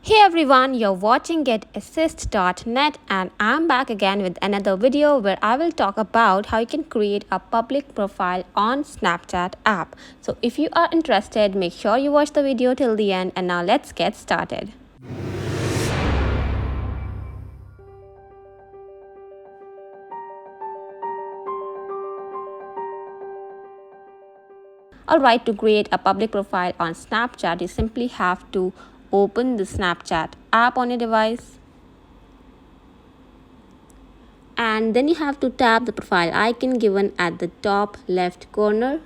Hey everyone, you're watching GetAssist.net and I'm back again with another video where I will talk about how you can create a public profile on Snapchat app. So if you are interested, make sure you watch the video till the end and now let's get started. Alright, to create a public profile on Snapchat, you simply have to open the Snapchat app on your device. And then you have to tap the profile icon given at the top left corner.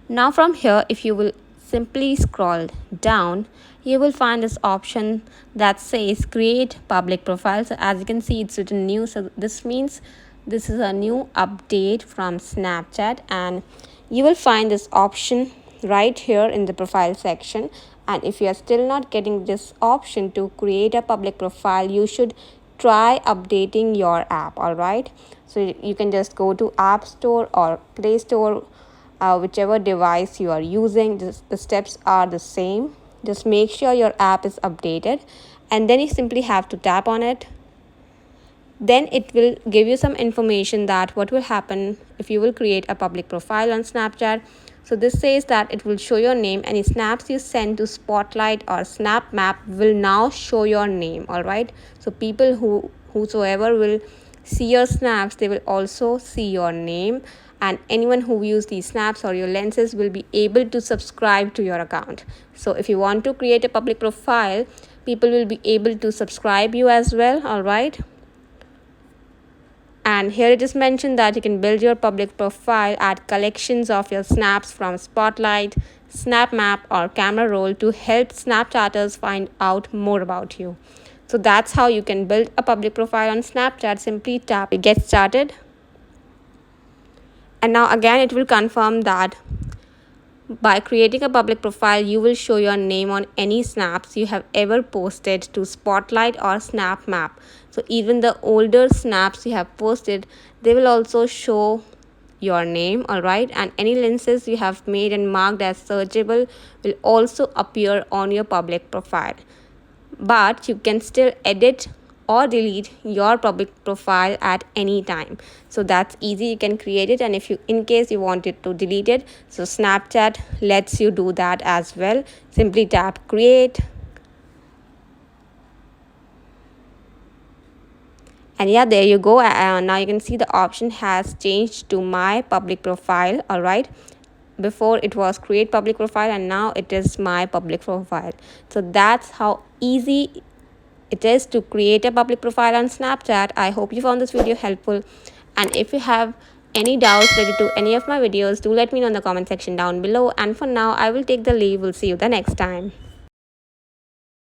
Now from here, if you will simply scroll down, you will find this option that says create public profile. So as you can see, it's written new, so this means this is a new update from Snapchat, and you will find this option right here in the profile section. And if you are still not getting this option to create a public profile, you should try updating your app. All right, so you can just go to App Store or Play Store, whichever device you are using. The steps are the same. Just make sure your app is updated, and then you simply have to tap on it. Then it will give you some information that what will happen if you will create a public profile on Snapchat. So this says that it will show your name. Any snaps you send to Spotlight or Snap Map will now show your name. All right, so people whosoever will see your snaps, they will also see your name, and anyone who views these snaps or your lenses will be able to subscribe to your account. So if you want to create a public profile, people will be able to subscribe you as well. All right, and here it is mentioned that you can build your public profile, add collections of your snaps from Spotlight, Snap Map, or Camera Roll to help Snapchatters find out more about you. So that's how you can build a public profile on Snapchat. Simply tap Get Started. And now again, it will confirm that by creating a public profile, you will show your name on any snaps you have ever posted to Spotlight or Snap Map. So even the older snaps you have posted, they will also show your name. All right, and any lenses you have made and marked as searchable will also appear on your public profile. But you can still edit or delete your public profile at any time. So that's easy, you can create it, and if you in case you wanted to delete it, so Snapchat lets you do that as well. Simply tap create, and yeah, there you go. Now you can see the option has changed to my public profile. All right, before it was create public profile and now it is my public profile. So that's how easy it is to create a public profile on Snapchat. I hope you found this video helpful, and if you have any doubts related to any of my videos, do let me know in the comment section down below. And for now, I will take the leave. We'll see you the next time.